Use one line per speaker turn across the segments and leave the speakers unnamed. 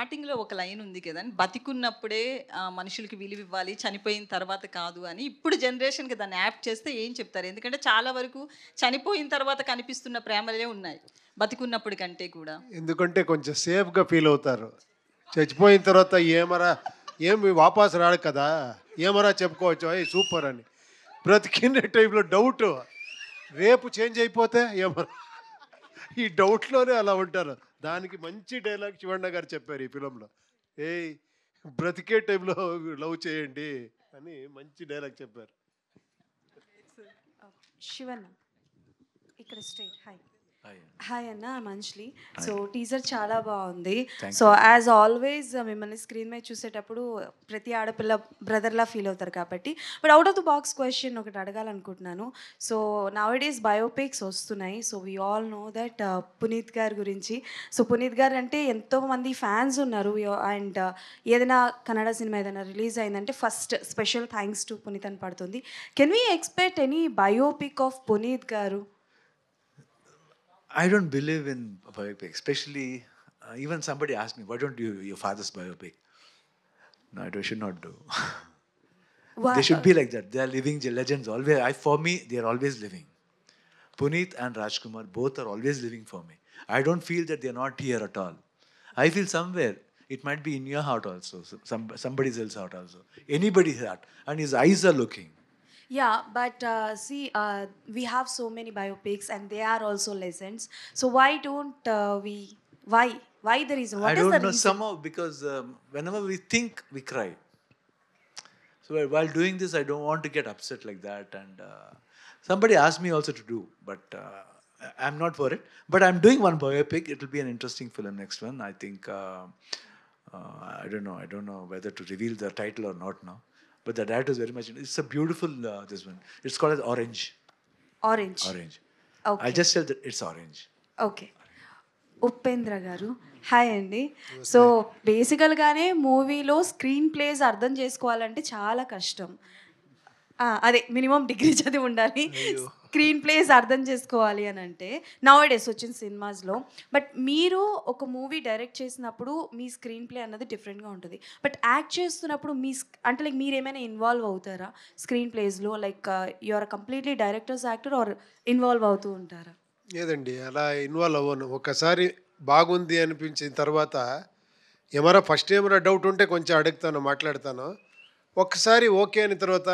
స్టార్టింగ్‌లో ఒక లైన్ ఉంది కదండీ! బతికున్నప్పుడే మనుషులకి విలువివ్వాలి, చనిపోయిన తర్వాత కాదు అని. ఇప్పుడు జనరేషన్‌కి దాన్ని యాప్ట్ చేస్తే ఏం చెప్తారు? ఎందుకంటే చాలా వరకు చనిపోయిన తర్వాత కనిపిస్తున్న ప్రేమలే ఉన్నాయి. బతికున్నప్పుడు కంటే కూడా.
ఎందుకంటే కొంచెం సేఫ్‌గా ఫీల్ అవుతారు. చచ్చిపోయిన తర్వాత ఏమరా ఏమి వాపస్ రాడు కదా! ఏమరా చెప్పుకోవచ్చు. "ఏయ్! సూపర్" అని. బ్రతికిన టైంలో డౌటు. రేపు చేంజ్ అయిపోతే ఏమరా? ఈ డౌట్‌లోనే అలా ఉంటారు. దానికి మంచి డైలాగ్ శివಣ್ణ గారు చెప్పారు ఈ ఫిల్మ్‌లో. "ఏయ్! బ్రతికే టైంలో లవ్ చేయండి" అని మంచి డైలాగ్ చెప్పారు.
శివన్న ఇక్కడ స్ట్రైట్ హాయ్
Hi.
హాయ్ అన్న మంజ్లీ.
Hi.
సో టీజర్ చాలా బాగుంది.
Thank
so
you.
As always మిమ్మల్ని స్క్రీన్ మీద చూసేటప్పుడు ప్రతి ఆడపిల్ల బ్రదర్లా ఫీల్ అవుతారు కాబట్టి, but out of the box question ఒకటి అడగాలనుకుంటున్నాను. సో నవ్ డేస్ బయోపిక్స్ వస్తున్నాయి. So we all know that Puneeth గారి గురించి. సో పునీత్ గారు అంటే ఎంతోమంది ఫ్యాన్స్ ఉన్నారు. అండ్ ఏదైనా కన్నడ సినిమా ఏదైనా రిలీజ్ అయిందంటే first special thanks to Puneeth అని పడుతుంది. Can we expect any biopic of Puneeth garu?
I don't believe in biopic, especially even somebody asked me, why don't you your father's biopic? No, I should not do.
Why?
They should be like that. They are living legends. Always, for me, they are always living. Puneet and Rajkumar both are always living for me. I don't feel that they are not here at all. I feel somewhere it might be in your heart also, somebody else's heart also, anybody's heart, and his eyes are looking.
Yeah, but see, we have so many biopics and they are also legends. So why don't we? Why? Why the reason? What
I
is
don't
the
know,
reason?
somehow, because whenever we think, we cry. So while doing this, I don't want to get upset like that. And somebody asked me also to do, but I'm not for it. But I'm doing one biopic. It will be an interesting film. Next one, I think. I don't know. I don't know whether to reveal the title or not now. But the director is very much. It's a beautiful this one. It's called as Orange.
Orange.
Orange.
Okay.
I just tell that it's orange.
Okay. Upendra గారు hi అండి. So బేసికల్గానే మూవీలో screen place అర్థం చేసుకోవాలంటే చాలా కష్టం. అదే minimum degree చదివి ఉండాలి స్క్రీన్ ప్లేస్ అర్థం చేసుకోవాలి అని అంటే నౌ డేస్ వచ్చిన సినిమాస్లో. బట్ మీరు ఒక మూవీ డైరెక్ట్ చేసినప్పుడు మీ స్క్రీన్ ప్లే అన్నది డిఫరెంట్గా ఉంటుంది. బట్ యాక్ట్ చేస్తున్నప్పుడు అంటే లైక్ మీరు ఏమైనా ఇన్వాల్వ్ అవుతారా స్క్రీన్ ప్లేస్లో? Like you are completely directors actor are involve అవుతూ ఉంటారా?
లేదండి. అలా ఇన్వాల్వ్ అవ్వను. ఒకసారి బాగుంది అనిపించిన తర్వాత ఫస్ట్ ఏమైనా డౌట్ ఉంటే కొంచెం అడుగుతాను, మాట్లాడతాను. ఒక్కసారి ఓకే అయిన తర్వాత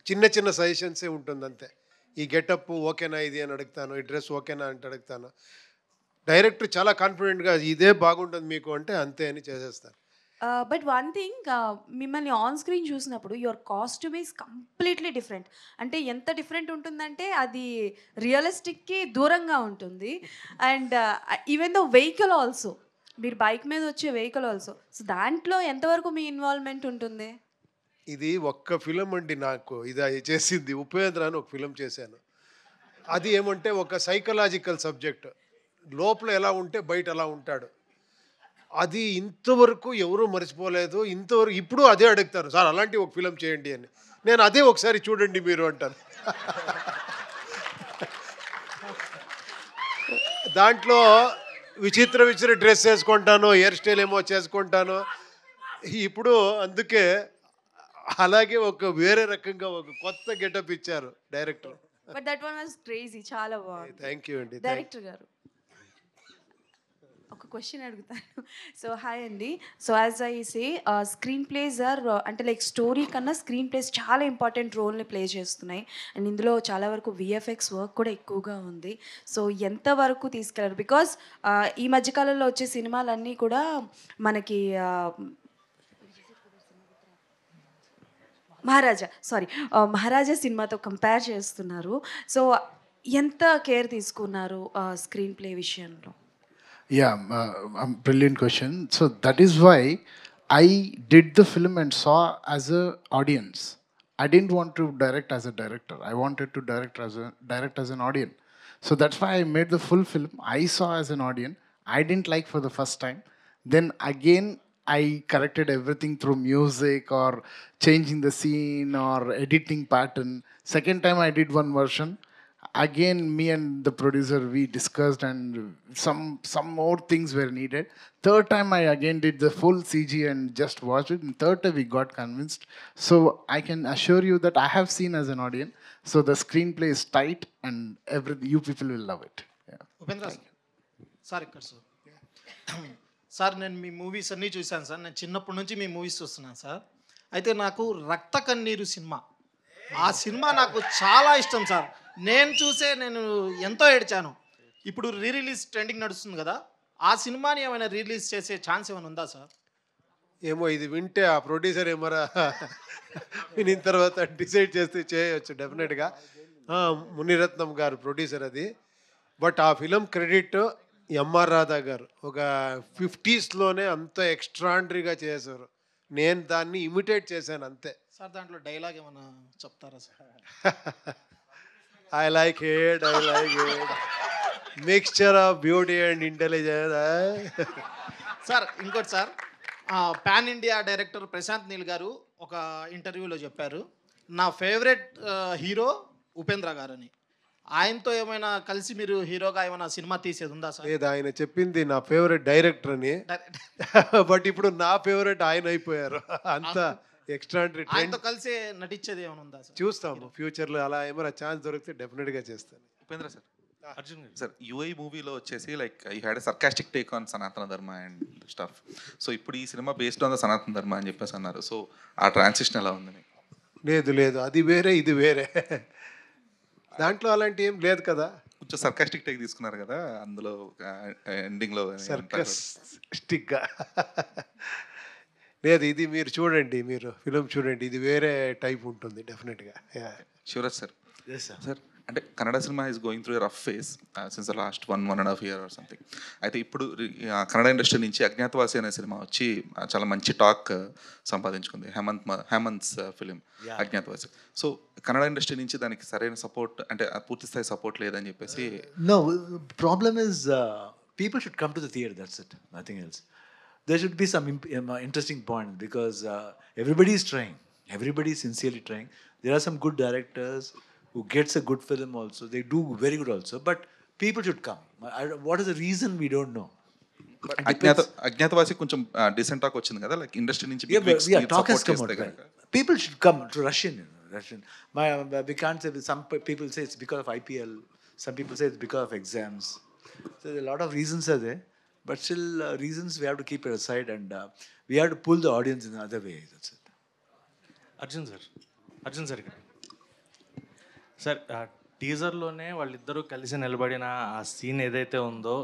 చిన్న చిన్న సజెషన్సే ఉంటుంది అంతే. ఈ గెటప్ ఓకేనా ఇది అని అడుగుతాను, ఈ డ్రెస్ ఓకేనా అంటే అడుగుతాను. డైరెక్టర్ చాలా కాన్ఫిడెంట్గా ఇదే బాగుంటుంది మీకు అంటే అంతే అని చేసేస్తాను.
బట్ వన్ థింగ్, మిమ్మల్ని ఆన్ స్క్రీన్ చూసినప్పుడు your costume is completely different. అంటే ఎంత డిఫరెంట్ ఉంటుందంటే అది రియలిస్టిక్కి దూరంగా ఉంటుంది. And even the vehicle also, మీరు బైక్ మీద వచ్చే వెహికల్ ఆల్సో, సో దాంట్లో ఎంతవరకు మీ ఇన్వాల్వ్మెంట్ ఉంటుంది?
ఇది ఒక్క ఫిలం అండి. నాకు ఇది చేసింది ఉపేంద్ర అని ఒక ఫిలం చేశాను. అది ఏమంటే ఒక సైకలాజికల్ సబ్జెక్ట్. లోపల ఎలా ఉంటే బయట అలా ఉంటాడు. అది ఇంతవరకు ఎవరూ మర్చిపోలేదు. ఇంతవరకు ఇప్పుడు అదే అడుగుతారు, సార్ అలాంటి ఒక ఫిలం చేయండి అని. నేను అదే ఒకసారి చూడండి మీరు అంటాను. దాంట్లో విచిత్ర విచిత్ర డ్రెస్ వేసుకుంటాను, హెయిర్ స్టైల్ ఏమో చేసుకుంటాను. ఇప్పుడు అందుకే అలాగే ఒక వేరే రకంగా ఒక కొత్త గెటప్ ఇచ్చారు director.
But that one was crazy, చాలా బాగుంది.
థ్యాంక్ యూ అండి.
డైరెక్టర్ గారు ఒక క్వశ్చన్ అడుగుతాను. సో హాయ్ అండి. So as I say screen plays are అంటే లైక్ స్టోరీ కన్నా స్క్రీన్ ప్లేస్ చాలా ఇంపార్టెంట్ రోల్ని ప్లే చేస్తున్నాయి. అండ్ ఇందులో చాలా వరకు విఎఫ్ఎక్స్ వర్క్ కూడా ఎక్కువగా ఉంది. సో ఎంతవరకు తీసుకెళ్ళారు? బికాస్ ఈ మధ్యకాలంలో వచ్చే సినిమాలన్నీ కూడా మనకి మహారాజా సినిమాతో కంపేర్ చేస్తున్నారు. సో ఎంత కేర్ తీసుకున్నారు స్క్రీన్ ప్లే విషయంలో?
Yeah, brilliant question. So that is why I did the film and saw as a audience. I didn't want to direct as a director. I wanted to direct as an audience. So that's why I made the full film. I saw as an audience. I didn't like for the first time. Then again, I corrected everything through music or changing the scene or editing pattern. Second time I did one version. again me and the producer we discussed, and some more things were needed. Third time I again did the full CG and just watched it, and third time we got convinced. So I can assure you that I have seen as an audience, so the screenplay is tight and you people will love it. Yeah.
Upendra sir ఇక్కడ sir నేను మీ movies అన్నీ చూశాను sir. నేను చిన్నప్పటి నుంచి మీ movies చూస్తున్నాను sir. అయితే నాకు రక్త కన్నీరు సినిమా, ఆ సినిమా నాకు చాలా ఇష్టం సార్. నేను ఎంతో ఏడ్చాను. ఇప్పుడు రిలీజ్ ట్రెండింగ్ నడుస్తుంది కదా, ఆ సినిమాని ఏమైనా రిలీజ్ చేసే ఛాన్స్ ఏమైనా ఉందా సార్?
ఏమో ఇది వింటే ఆ ప్రొడ్యూసర్ ఏమరా వినిన తర్వాత డిసైడ్ చేస్తే చేయొచ్చు డెఫినెట్గా. మునిరత్నం గారు ప్రొడ్యూసర్ అది. బట్ ఆ ఫిలిం క్రెడిట్ ఎంఆర్ రాధా గారు ఒక 50s అంత ఎక్స్ట్రాండరీగా చేశారు. నేను దాన్ని ఇమిటేట్ చేశాను అంతే.
సార్ దాంట్లో డైలాగ్ ఏమైనా చెప్తారా sir?
I like it mixture of beauty and intelligence.
Sir ఇంకోటి sir, pan India director Prashanth Neel గారు ఒక ఇంటర్వ్యూలో చెప్పారు, నా ఫేవరెట్ హీరో ఉపేంద్ర గారు అని. ఆయనతో ఏమైనా కలిసి మీరు హీరోగా ఏమైనా సినిమా తీసేది ఉందా సార్?
లేదు, ఆయన చెప్పింది నా ఫేవరెట్ డైరెక్టర్ అని. బట్ ఇప్పుడు నా ఫేవరెట్ ఆయన అయిపోయారు. అంత ఎక్స్ట్రాండరీ.
ఆయనతో కలిసి నటించేది ఏమైనా ఉందా సార్?
చూస్తాము ఫ్యూచర్లో, అలా ఏమైనా ఛాన్స్ దొరికితే డెఫినెట్గా చేస్తాను.
Upendra sir, Arjun sir, UI మూవీలో వచ్చేసి like you had a sarcastic take on Sanatana Dharma and stuff. So ఇప్పుడు ఈ సినిమా బేస్డ్ ఆన్ ద సనాతన ధర్మ అని చెప్పేసి అన్నారు. సో ఆ ట్రాన్సిషన్ ఎలా ఉంది మీకు?
లేదు, అది వేరే ఇది వేరే. దాంట్లో అలాంటి ఏం లేదు కదా.
కొంచెం సర్కాస్టిక్ టేక్ తీసుకున్నారు కదా అందులో ఎండింగ్లో.
సర్కాస్టిక్గా లేదు, ఇది మీరు చూడండి, మీరు ఫిలిం చూడండి, ఇది వేరే టైప్ ఉంటుంది డెఫినెట్గా.
శివరాజ్ సార్, సార్ అంటే Kannada cinema is going through a rough face since the last 1.5 years or something. అయితే ఇప్పుడు కన్నడ ఇండస్ట్రీ నుంచి అజ్ఞాతవాసి అనే సినిమా వచ్చి చాలా మంచి టాక్ సంపాదించుకుంది. Hemanth film Agnyaathavaasi. So Kannada industry నుంచి దానికి సరైన సపోర్ట్ అంటే పూర్తి స్థాయి సపోర్ట్ లేదని చెప్పేసి.
No, problem is people should come to the theater, that's it, nothing else. There should be some interesting point because everybody is trying. Everybody is sincerely trying. There are some good directors who gets a good film also. They do very good also. But people should come. What is the reason we don't know.
Agnyaathavaasi కొంచెం decent talk వచ్చింది కదా, like industry నుంచి
talk has come out. People should come to Russian. We can't say, some people say it's because of IPL. Some people say it's because of exams. So a lot of reasons are there. But still, reasons we have to keep it aside and we have to pull the audience in another way. That's it.
Arjun sir ఇక్కడ sir టీజర్లోనే వాళ్ళిద్దరూ కలిసి నిలబడిన ఆ scene ఏదైతే ఉందో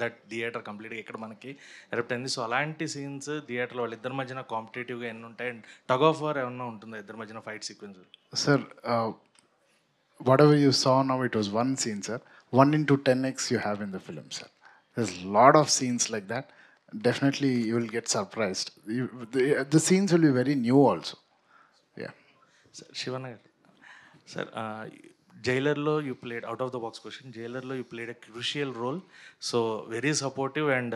that theatre కంప్లీట్గా ఇక్కడ మనకి ఎరప్ట్ అయింది. సో అలాంటి సీన్స్ థియేటర్లో వాళ్ళిద్దరి మధ్యన కాంపిటేటివ్గా ఎన్ని ఉంటాయి అండ్ టగ్ ఆఫ్ వార్ ఏమన్నా ఉంటుందా ఇద్దరి మధ్యన fight sequence?
Sir, whatever you saw now, it was one scene, sir. 1 into 10x you have in the film, sir. There's a lot of scenes like that. Definitely you will get surprised. The scenes will be very new also. Yeah.
Sir Shivanna గారు, sir జైలర్లో you played out of the box question. జైలర్లో you played a crucial role. So very supportive and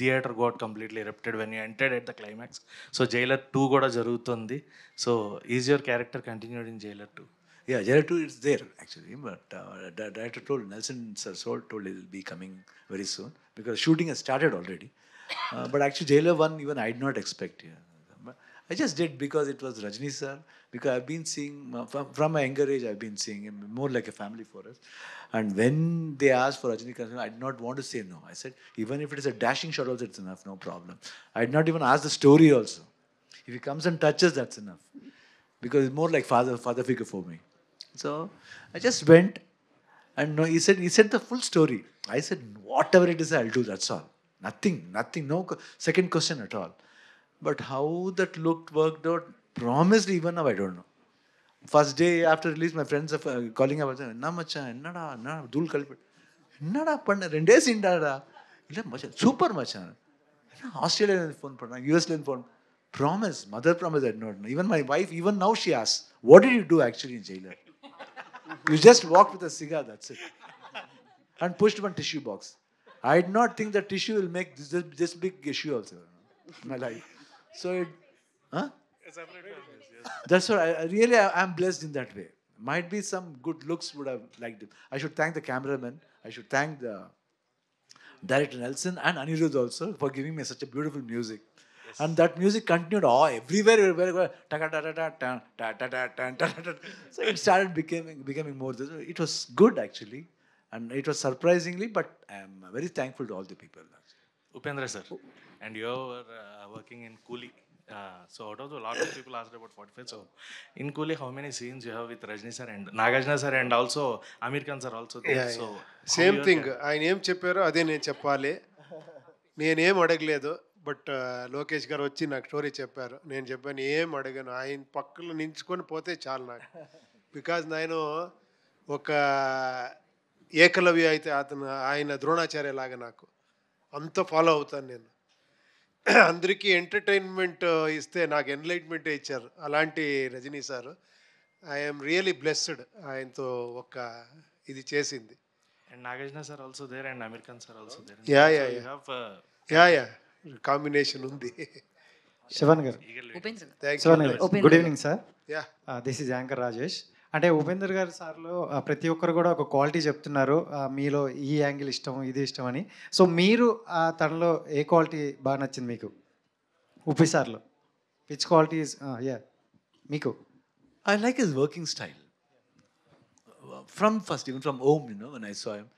theatre got completely erupted when you entered at the climax. So Jailer 2 కూడా జరుగుతుంది. So is your character continued in Jailer 2?
Yeah, Jailer 2 is there actually, but the director told, Nelson Sir told he will be coming very soon because shooting has started already. But actually Jailer 1 even I did not expect. Yeah. I just did because it was Rajni sir, because I've been seeing, from my younger age I've been seeing him more like a family for us. And when they asked for Rajinikanth, I did not want to say no. I said, even if it is a dashing shot also, it's enough, no problem. I did not even ask the story also. If he comes and touches, that's enough. Because it's more like father figure for me. So I just went and no, he said the full story. I said, whatever it is, I'll do, that's all. Nothing, no second question at all. But how that worked out, promised even now, I don't know. First day after release, my friends are calling up and saying, enna macha, enna dul kalpi, enna panna, 2 days indada, illa macha, super macha. Australia phone panna, US phone. Promise, mother promise, I did not know. Even my wife, even now she asks, what did you do actually in Jailer? You just walked with a cigar, that's it. And pushed one tissue box. I did not think that tissue will make this big issue also in my life. So, that's what I'm blessed in that way. Might be some good looks would have liked it. I should thank the cameraman. I should thank the director Nelson and Anirudh also for giving me such a beautiful music. And that music continued everywhere. So it started becoming more. It was good actually, and it was surprisingly. But I am very thankful to all the people.
Upendra sir, and you were working in Coolie. So out of the lot of people asked about 45. So in Coolie, how many scenes you have with Rajni sir and Nagarjuna sir and also Amir Khan sir also there? So
same thing ఆయన ఏం చెప్పారో అదే నేను చెప్పాలి. నేనేం అడగలేదు, but Lokesh గారు వచ్చి నాకు స్టోరీ చెప్పారు. నేను చెప్పాను ఏం అడగను, ఆయన పక్కలో నించుకొని పోతే చాలు నాకు. బికాజ్ నేను ఒక ఏకలవ్య అయితే ఆయన ద్రోణాచార్య లాగా నాకు అంత ఫాలో అవుతాను నేను. అందరికీ ఎంటర్టైన్మెంట్ ఇస్తే నాకు ఎన్లైట్మెంటే ఇచ్చారు అలాంటి Rajini sir. I'm really blessed ఆయనతో ఒక ఇది చేసింది.
and Nagarjuna sir also there and Amir Khan sir also there.
Yeah,
So
yeah,
you
yeah.
have
yeah combination ఉంది.
శివన్ గారు,
థ్యాంక్
శివన్
యూ.
గారు, good evening sir.
Yeah
this is anchor Rajesh. అంటే ఉపేందర్ గారు సార్లో ప్రతి ఒక్కరు కూడా ఒక క్వాలిటీ చెప్తున్నారు, మీలో ఈ యాంగిల్ ఇష్టం, ఇది ఇష్టం అని. సో మీరు తనలో ఏ క్వాలిటీ బాగా నచ్చింది మీకు ఉపి సార్లో? విచ్ క్వాలిటీ యా మీకు?
I like his working style. From first, even from home, when I saw him,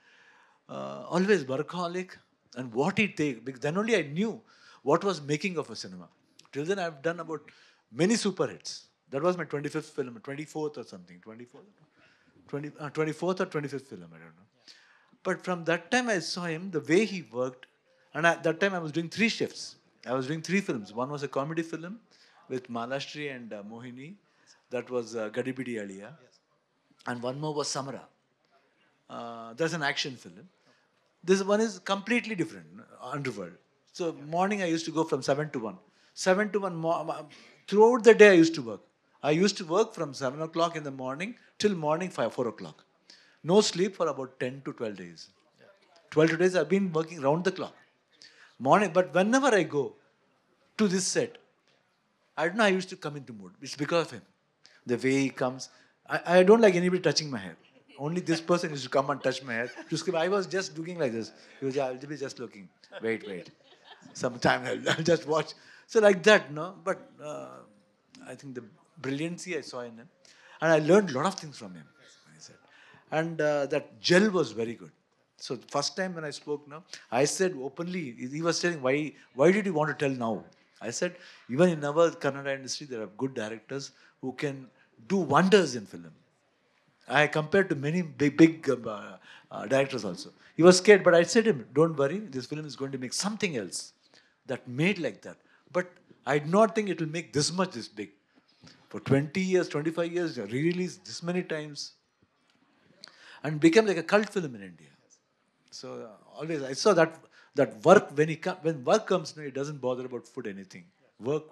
always workaholic and what he take. Because then only I knew what was making of a cinema. Till then, I've done about many super hits. That was my 25th film, 24th or something, 24th or 25th film, I don't know. But from that time, I saw him, the way he worked, and at that time, I was doing 3 shifts. I was doing 3 films. One was a comedy film with Malashri and Mohini. That was Gadibidi Aliya. And one more was Samara. There's an action film. This one is completely different, Underworld. So morning I used to go from 7 to 1. 7 to 1, throughout the day I used to work. I used to work from 7 o'clock in the morning till morning 4 o'clock. No sleep for about 10 to 12 days. 12 days I've been working round the clock. Morning, but whenever I go to this set, I don't know, I used to come into mood. It's because of him. The way he comes. I don't like anybody touching my hair. Only this person used to come and touch my hair. I was just looking like this. He was, I'll be just looking. Wait. Sometime I'll just watch. So like that, no? But I think the brilliancy I saw in him. And I learned a lot of things from him. I said. And that gel was very good. So the first time when I spoke, no, I said openly, he was telling, why did you want to tell now? I said, even in our Kannada industry, there are good directors who can do wonders in film. I compared to many big directors also. He was scared, but I said to him, don't worry, this film is going to make something else that made like that. But I did not think it will make this much, this big. For 20 years, 25 years, re-released this many times and became like a cult film in India. So always I saw that work, when work comes, no, he doesn't bother about food, anything. Work.